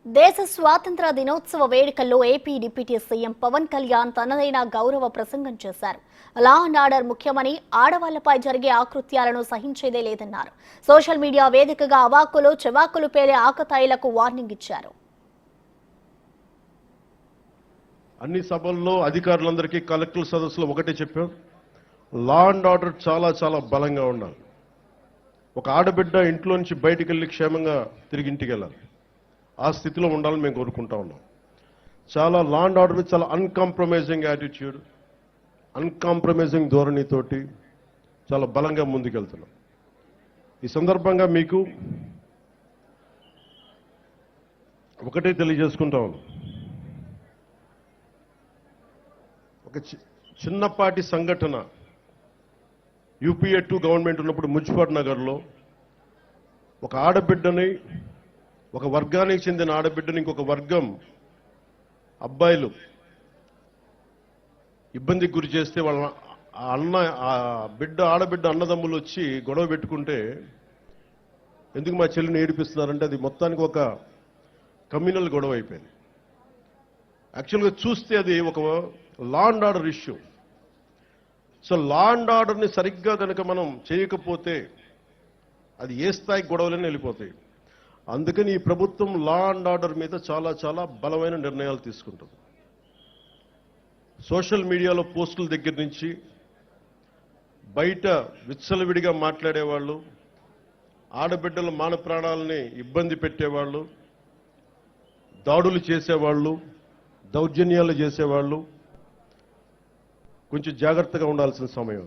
దేశ స్వాతంత్ర దినోత్సవ వేడుకల్లో ఏపీ డిప్యూటీ సీఎం పవన్ కళ్యాణ్ తనదైన గౌరవ ప్రసంగం చేశారు. లా అండ్ ఆర్డర్ ముఖ్యమని, ఆడవాళ్లపై జరిగే ఆకృత్యాలను సహించేదే లేదన్నారు. సోషల్ మీడియా వేదికగా అవాక్కులు చెవాకులు పేలే ఆకతాయిలకు వార్నింగ్ ఇచ్చారు. అన్ని సభల్లో అధికారులందరికీ కలెక్టర్ సదస్సులో ఒకటే చెప్పాం, లా అండ్ ఆర్డర్ చాలా బలంగా ఉండాలి. ఒక ఆడబిడ్డ ఇంట్లో నుంచి బయటికి వెళ్ళి క్షేమంగా తిరిగి ఇంటికి వెళ్ళాలి. ఆ స్థితిలో ఉండాలని మేము కోరుకుంటా ఉన్నాం. చాలా లా అండ్ ఆర్డర్ మీద చాలా అన్కాంప్రమైజింగ్ యాటిట్యూడ్, అన్కాంప్రమైజింగ్ ధోరణితోటి చాలా బలంగా ముందుకెళ్తున్నాం. ఈ సందర్భంగా మీకు ఒకటే తెలియజేసుకుంటా ఉన్నాం. ఒక చిన్నపాటి సంఘటన యూపీఏ 2 గవర్నమెంట్ ఉన్నప్పుడు మున్సిపల్ నగర్లో ఒక ఆడబిడ్డని, ఒక వర్గానికి చెందిన ఆడబిడ్డని ఇంకొక వర్గం అబ్బాయిలు ఇబ్బందికి గురి చేస్తే వాళ్ళ ఆడబిడ్డ అన్నదమ్ములు వచ్చి గొడవ పెట్టుకుంటే, ఎందుకు మా చెల్లిని ఏడిపిస్తున్నారంటే అది మొత్తానికి ఒక కమ్యూనల్ గొడవ అయిపోయింది. యాక్చువల్గా చూస్తే అది ఒక law and order issue. So law and ఆర్డర్ని సరిగ్గా కనుక మనం చేయకపోతే అది ఏ స్థాయికి గొడవలని వెళ్ళిపోతాయి. అందుకని ఈ ప్రభుత్వం లా అండ్ ఆర్డర్ మీద చాలా బలమైన నిర్ణయాలు తీసుకుంటుంది. సోషల్ మీడియాలో పోస్టుల దగ్గర నుంచి బయట విచ్చలవిడిగా మాట్లాడేవాళ్ళు, ఆడబిడ్డల మాన ప్రాణాలని ఇబ్బంది పెట్టేవాళ్ళు, దాడులు చేసేవాళ్ళు, దౌర్జన్యాలు చేసేవాళ్ళు కొంచెం జాగ్రత్తగా ఉండాల్సిన సమయం.